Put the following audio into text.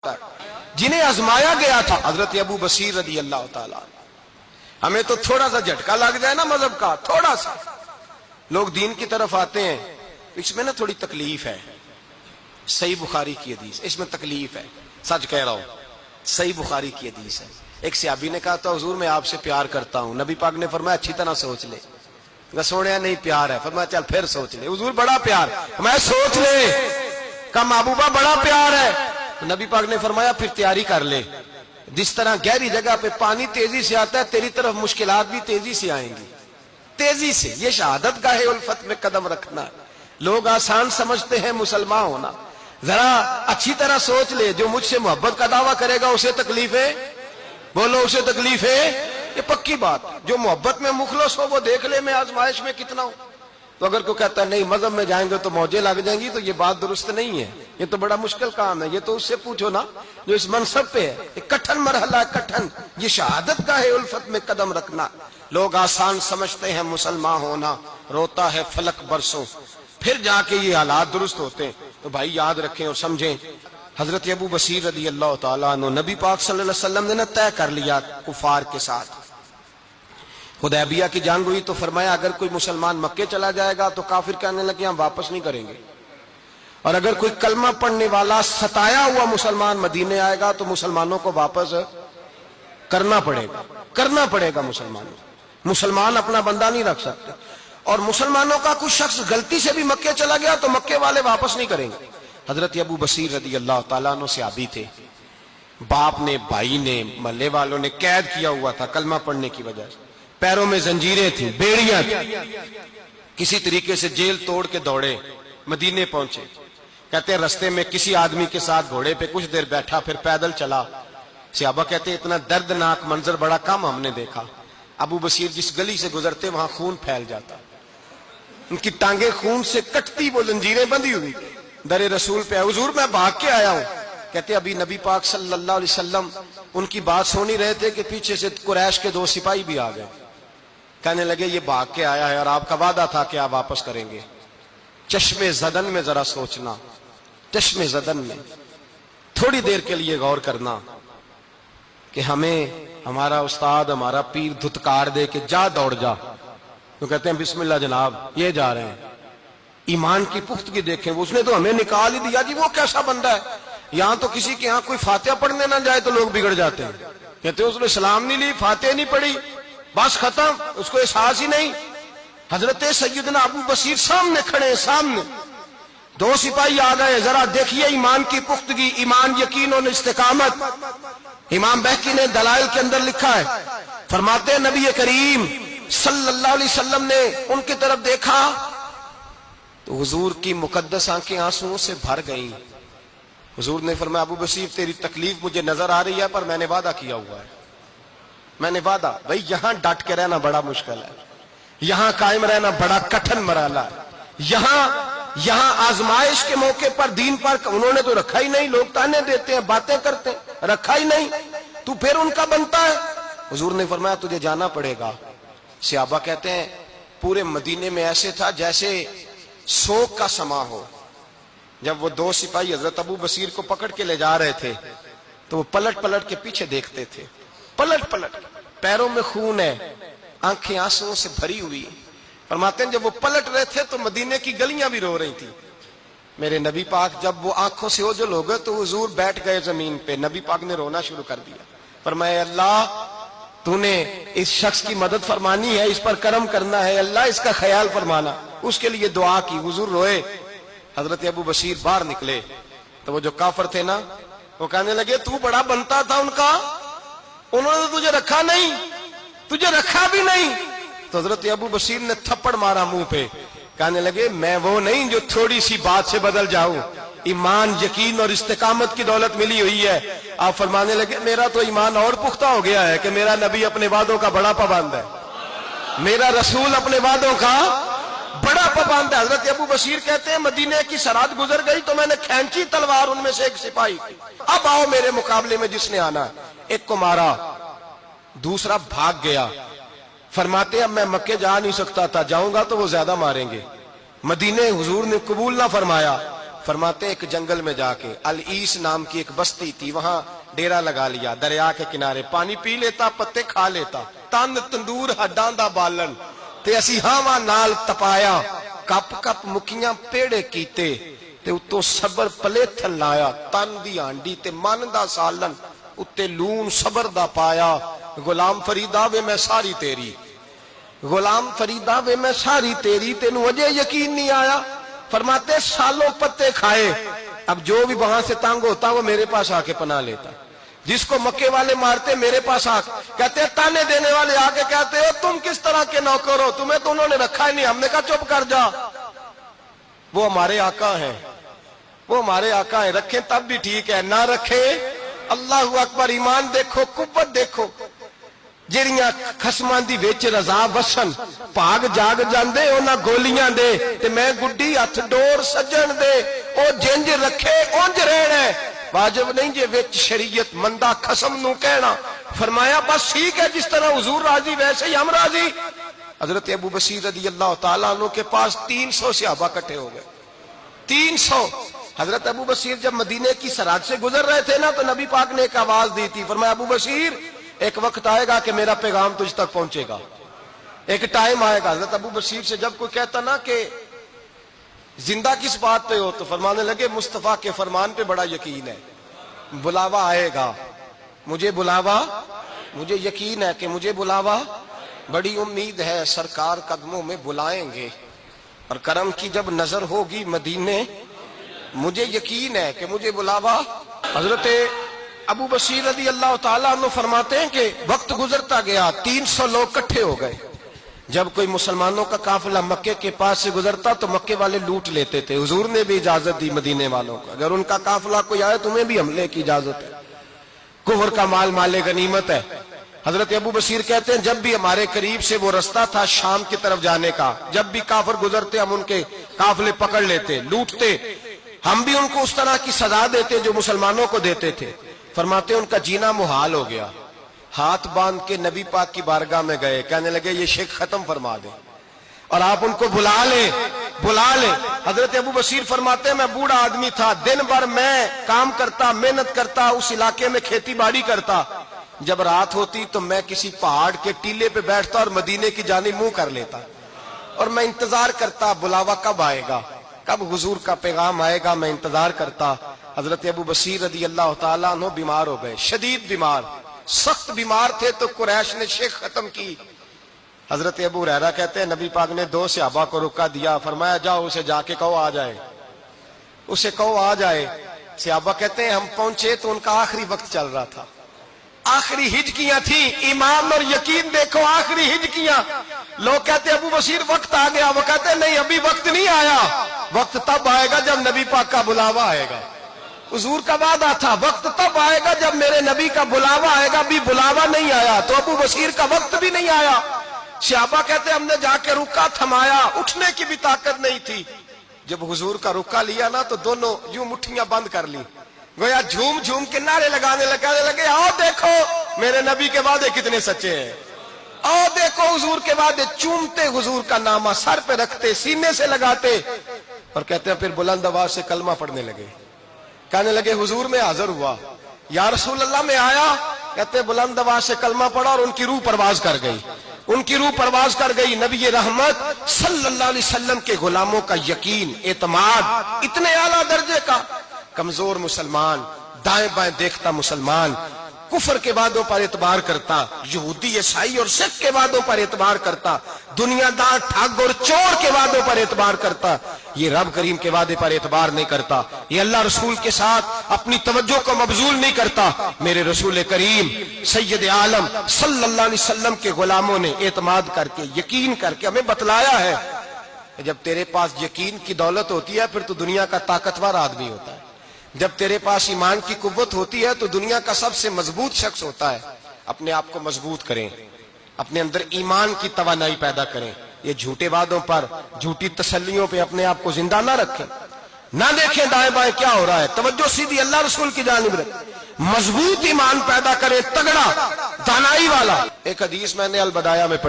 جنہیں آزمایا گیا تھا حضرت ابو بصیر رضی اللہ تعالیٰ. ہمیں تو تھوڑا سا جھٹکا لگ جائے نا مذہب کا، تھوڑا سا لوگ دین کی طرف آتے ہیں، اس میں نا تھوڑی تکلیف ہے. صحیح بخاری کی حدیث، اس میں تکلیف ہے، سچ کہہ رہا ہوں، صحیح بخاری کی حدیث ہے. ایک صحابی نے کہا تو حضور میں آپ سے پیار کرتا ہوں. نبی پاک نے فرمایا اچھی طرح سوچ لے. سونے نہیں پیار ہے. فرمایا چل پھر سوچ لے. حضور بڑا پیار. میں سوچ لے. کہا محبوبہ بڑا پیار ہے. نبی پاک نے فرمایا پھر تیاری کر لے. جس طرح گہری جگہ پہ پانی تیزی سے آتا ہے، تیری طرف مشکلات بھی تیزی سے آئیں گی، تیزی سے. یہ شہادت گاہ الفت میں قدم رکھنا. لوگ آسان سمجھتے ہیں مسلمان ہونا. ذرا اچھی طرح سوچ لے. جو مجھ سے محبت کا دعویٰ کرے گا اسے تکلیف ہے، بولو اسے تکلیف ہے. یہ پکی بات. جو محبت میں مخلص ہو وہ دیکھ لے میں آزمائش میں کتنا ہوں. تو اگر کوئی کہتا ہے نہیں مذہب میں جائیں گے تو موجیں لگ جائیں گی، تو یہ بات درست نہیں ہے. یہ تو بڑا مشکل کام ہے. یہ تو اس سے پوچھو نا جو اس منصب پہ ہے. ایک کٹھن مرحلہ ہے، کٹھن. یہ شہادت گاہ الفت میں قدم رکھنا. لوگ آسان سمجھتے ہیں مسلمان ہونا، روتا ہے فلک برسوں، پھر جا کے یہ حالات درست ہوتے ہیں. تو بھائی یاد رکھیں اور سمجھیں، حضرت ابو بصیر رضی اللہ تعالیٰ عنہ نبی پاک صلی اللہ علیہ وسلم نے نہ طے کر لیا کفار کے ساتھ. حدیبیہ کی جنگ ہوئی تو فرمایا اگر کوئی مسلمان مکے چلا جائے گا تو کافر کہنے لگے ہم واپس نہیں کریں گے، اور اگر کوئی کلمہ پڑھنے والا ستایا ہوا مسلمان مدینے آئے گا تو مسلمانوں کو واپس کرنا پڑے گا، کرنا پڑے گا. مسلمان اپنا بندہ نہیں رکھ سکتے. اور مسلمانوں کا کوئی شخص غلطی سے بھی مکے چلا گیا تو مکے والے واپس نہیں کریں گے. حضرت ابو بصیر رضی اللہ تعالیٰ عنہ صحابی تھے. باپ نے، بھائی نے، محلے والوں نے قید کیا ہوا تھا کلمہ پڑھنے کی وجہ سے. پیروں میں زنجیریں تھیں، بیڑیاں تھیں. کسی طریقے سے جیل توڑ کے دوڑے مدینے پہنچے. کہتے ہیں رستے میں کسی آدمی کے ساتھ گھوڑے پہ کچھ دیر بیٹھا، پھر پیدل چلا. صحابہ کہتے ہیں اتنا دردناک منظر بڑا کم ہم نے دیکھا. ابو بصیر جس گلی سے گزرتے وہاں خون پھیل جاتا، ان کی ٹانگیں خون سے کٹتی، وہ زنجیریں بندھی ہوئی. در رسول پہ حضور میں بھاگ کے آیا ہوں. کہتے ابھی نبی پاک صلی اللہ علیہ وسلم ان کی بات سن ہی رہے تھے کہ پیچھے سے قریش کے 2 سپاہی بھی آ گئے. کہنے لگے یہ بھاگ کے آیا ہے اور آپ کا وعدہ تھا کہ آپ واپس کریں گے. چشم زدن میں ذرا سوچنا، چشم زدن میں تھوڑی دیر کے لیے غور کرنا کہ ہمیں ہمارا استاد، ہمارا پیر دھتکار دے کہ جا دوڑ جا، تو کہتے ہیں بسم اللہ جناب یہ جا رہے ہیں. ایمان کی پختگی دیکھیں، اس نے تو ہمیں نکال ہی دیا جی. وہ کیسا بندہ ہے؟ یہاں تو کسی کے یہاں کوئی فاتحہ پڑھنے نہ جائے تو لوگ بگڑ جاتے ہیں. کہتے ہیں اس نے سلام نہیں لی، فاتحہ نہیں پڑھی، بس ختم، اس کو احساس ہی نہیں. حضرت سیدنا ابو بصیر سامنے کھڑے ہیں، سامنے 2 سپاہی آ گئے. ذرا دیکھیے ایمان کی پختگی، ایمان، یقین اور استقامت. امام بہقی نے دلائل کے اندر لکھا ہے، فرماتے ہیں نبی کریم صلی اللہ علیہ وسلم نے ان کی طرف دیکھا تو حضور کی مقدس آنکھیں آنسوؤں سے بھر گئیں. حضور نے فرمایا ابو بصیر تیری تکلیف مجھے نظر آ رہی ہے، پر میں نے وعدہ کیا ہوا ہے. میں نے وعدہ. بھائی یہاں ڈٹ کے رہنا بڑا مشکل ہے، یہاں قائم رہنا بڑا کٹھن مرحلہ ہے. یہاں آزمائش کے موقع پر دین پر انہوں نے تو رکھا ہی نہیں. لوگ تانے دیتے ہیں، باتیں کرتے ہیں، رکھا ہی نہیں. تو پھر ان کا بنتا ہے. حضور نے فرمایا تجھے جانا پڑے گا. صحابہ کہتے ہیں پورے مدینے میں ایسے تھا جیسے سوگ کا سما ہو. جب وہ 2 سپاہی حضرت ابو بصیر کو پکڑ کے لے جا رہے تھے تو وہ پلٹ پلٹ کے پیچھے دیکھتے تھے، پلٹ پلٹ. پیروں میں خون ہے، آنکھیں آنسوؤں سے بھری ہوئی. فرماتے ہیں جب وہ پلٹ رہے تھے تو مدینے کی گلیاں بھی رو رہی تھی. میرے نبی پاک جب وہ آنکھوں سے اوجھل ہو گئے تو حضور بیٹھ گئے زمین پہ. نبی پاک نے رونا شروع کر دیا. فرمایا اللہ تو نے اس شخص کی مدد فرمانی ہے، اس پر کرم کرنا ہے، اللہ اس کا خیال فرمانا. اس کے لیے دعا کی. حضور روئے. حضرت ابو بصیر باہر نکلے تو وہ جو کافر تھے نا وہ کہنے لگے تو بڑا بنتا تھا ان کا، انہوں نے تجھے رکھا نہیں، تجھے رکھا بھی نہیں. تو حضرت ابو بصیر نے تھپڑ مارا منہ پہ. کہنے لگے میں وہ نہیں جو تھوڑی سی بات سے بدل جاؤں. ایمان، یقین اور استقامت کی دولت ملی ہوئی ہے. آپ فرمانے لگے میرا تو ایمان اور پختہ ہو گیا ہے کہ میرا نبی اپنے وعدوں کا بڑا پابند ہے، میرا رسول اپنے وعدوں کا بڑا پابند ہے. حضرت ابو بصیر کہتے ہیں مدینے کی سرحد گزر گئی تو میں نے کھینچی تلوار ان میں سے ایک سپاہی کی. اب آؤ میرے مقابلے میں جس نے آنا. ایک کو مارا، دوسرا بھاگ گیا. فرماتے اب میں مکے جا نہیں سکتا تھا، جاؤں گا تو وہ زیادہ ماریں گے. مدینے حضور نے قبول نہ فرمایا. فرماتے ایک جنگل میں جا کے العیس نام کی ایک بستی تھی، وہاں ڈیرا لگا لیا، دریا کے کنارے، پانی پی لیتا، پتے کھا لیتا، تن تندور ہڈاں دا بالن تے اسی ہاواں نال تپایا، کپ کپ مکیاں پیڑے کیتے تے اتوں صبر پلیتھن لایا، تن دی ہانڈی تے من دا سالن اتے لون صبر دا پایا، غلام فریدا وے میں ساری تیری، غلام فریدا وے میں ساری تیری، تینوں اجے یقین نہیں آیا؟ فرماتے سالوں پتے کھائے، اب جو بھی وہاں سے تنگ ہوتا وہ میرے پاس آ کے پناہ لیتا، جس کو مکے والے مارتے میرے پاس آ کہتے تانے دینے والے آ کے کہتے ہو تم کس طرح کے نوکر ہو، تمہیں تو انہوں نے رکھا ہی نہیں، ہم نے کہا چپ کر جا، وہ ہمارے آقا ہیں، وہ ہمارے آقا ہیں، رکھیں تب بھی ٹھیک ہے، نہ رکھیں اللہ اکبر، ایمان دیکھو، قوت دیکھو، جڑیاں خسماں دی وچ رضا وسن پاگ جاگ جاندے انہاں گولیاں دے تے میں گڈی ہتھ ڈور سجن دے، او جنج رکھے اونج رہنا ہے، واجب نہیں جے وچ شریعت مندہ خسم نو کہنا، فرمایا بس ٹھیک ہے جس طرح حضور راضی ویسے ہی ہم راضی۔ حضرت ابو بصیر رضی اللہ تعالیٰ عنہ کے پاس 300 صحابہ اکٹھے ہو گئے، 300۔ حضرت ابو بصیر جب مدینے کی سرحد سے گزر رہے تھے نا تو نبی پاک نے ایک آواز دی تھی، فرمایا ابو بصیر ایک وقت آئے گا کہ میرا پیغام تجھ تک پہنچے گا، ایک ٹائم آئے گا۔ حضرت ابو بصیر سے جب کوئی کہتا نا کہ زندہ کس بات پہ ہو تو فرمانے لگے مصطفیٰ کے فرمان پہ بڑا یقین ہے، بلاوا آئے گا، مجھے بلاوا، مجھے یقین ہے کہ مجھے بلاوا، بڑی امید ہے سرکار قدموں میں بلائیں گے، اور کرم کی جب نظر ہوگی مدینے، مجھے یقین ہے کہ مجھے بلاوا۔ حضرت ابو بصیر رضی اللہ تعالیٰ عنہ فرماتے ہیں کہ وقت گزرتا گیا، 300 لوگ کٹھے ہو گئے، جب کوئی مسلمانوں کا قافلہ مکے کے پاس سے گزرتا تو مکے والے لوٹ لیتے تھے، حضور نے بھی اجازت دی مدینے والوں کو، اگر ان کا قافلہ کوئی آئے تمہیں بھی حملے کی اجازت ہے، کفر کا مال مال غنیمت ہے۔ حضرت ابو بصیر کہتے ہیں جب بھی ہمارے قریب سے وہ رستہ تھا شام کی طرف جانے کا، جب بھی کافر گزرتے ہم ان کے قافلے پکڑ لیتے، لوٹتے، ہم بھی ان کو اس طرح کی سزا دیتے جو مسلمانوں کو دیتے تھے۔ فرماتے ان کا جینا محال ہو گیا، ہاتھ باندھ کے نبی پاک کی بارگاہ میں گئے، کہنے لگے یہ شرک ختم فرما دیں اور آپ ان کو بلا لیں، بلا لیں۔ حضرت ابو بصیر فرماتے ہیں میں بوڑھا آدمی تھا، دن بھر میں کام کرتا، محنت کرتا، اس علاقے میں کھیتی باڑی کرتا، جب رات ہوتی تو میں کسی پہاڑ کے ٹیلے پہ بیٹھتا اور مدینے کی جانب منہ کر لیتا اور میں انتظار کرتا بلاوا کب آئے گا، کب حضور کا پیغام آئے گا، میں انتظار کرتا۔ حضرت ابو بصیر رضی اللہ تعالیٰ عنہ بیمار ہو گئے، شدید بیمار، سخت بیمار تھے تو قریش نے شیخ ختم کی۔ حضرت ابو ہریرہ کہتے ہیں نبی پاک نے 2 صحابہ کو رکا دیا، فرمایا جاؤ اسے جا کے کہو آ جائے، اسے کہو آ جائے۔ صحابہ کہتے ہیں ہم پہنچے تو ان کا آخری وقت چل رہا تھا، آخری ہجکیاں تھیں، ایمان اور یقین دیکھو، آخری ہجکیاں۔ لوگ کہتے ابو بصیر وقت آ گیا، وہ کہتے نہیں ابھی وقت نہیں آیا، وقت تب آئے گا جب نبی پاک کا بلاوا آئے گا، حضور کا وعدہ تھا وقت تب آئے گا جب میرے نبی کا بلاوا آئے گا، ابھی بلاوا نہیں آیا تو ابو بصیر کا وقت بھی نہیں آیا۔ صحابہ کہتے ہم نے جا کے رکا تھمایا، اٹھنے کی بھی طاقت نہیں تھی، جب حضور کا رکا لیا نا تو دونوں یوں مٹھیاں بند کر لی، گویا جھوم جھوم کے نعرے لگانے لگے آؤ دیکھو میرے نبی کے وعدے کتنے سچے ہیں، آؤ دیکھو حضور کے وعدے، چومتے حضور کا نامہ، سر پہ رکھتے، سینے سے لگاتے، اور کہتے ہیں پھر بلند آواز سے کلمہ پڑھنے لگے، کہنے لگے حضور میں حاضر ہوا، یا رسول اللہ میں آیا، کہتے بلند آواز سے کلمہ پڑھا اور ان کی روح پرواز کر گئی، ان کی روح پرواز کر گئی۔ نبی رحمت صلی اللہ علیہ وسلم کے غلاموں کا یقین، اعتماد اتنے اعلیٰ درجے کا، کمزور مسلمان، دائیں بائیں دیکھتا مسلمان، کفر کے وعدوں پر اعتبار کرتا، یہودی عیسائی اور سکھ کے وعدوں پر اعتبار کرتا، دنیا دار ٹھگ اور چور کے وعدوں پر اعتبار کرتا، یہ رب کریم کے وعدے پر اعتبار نہیں کرتا، یہ اللہ رسول کے ساتھ اپنی توجہ کو مبذول نہیں کرتا۔ میرے رسول کریم سید عالم صلی اللہ علیہ وسلم کے غلاموں نے اعتماد کر کے، یقین کر کے ہمیں بتلایا ہے کہ جب تیرے پاس یقین کی دولت ہوتی ہے پھر تو دنیا کا طاقتور آدمی ہوتا ہے، جب تیرے پاس ایمان کی قوت ہوتی ہے تو دنیا کا سب سے مضبوط شخص ہوتا ہے۔ اپنے آپ کو مضبوط کریں، اپنے اندر ایمان کی توانائی پیدا کریں، یہ جھوٹے وعدوں پر، جھوٹی تسلیوں پہ اپنے آپ کو زندہ نہ رکھیں، نہ دیکھیں دائیں بائیں کیا ہو رہا ہے، توجہ سیدھی اللہ رسول کی جانب رکھیں، مضبوط ایمان پیدا کریں، تگڑا، دانائی والا۔ ایک حدیث میں نے البدایہ میں پڑھی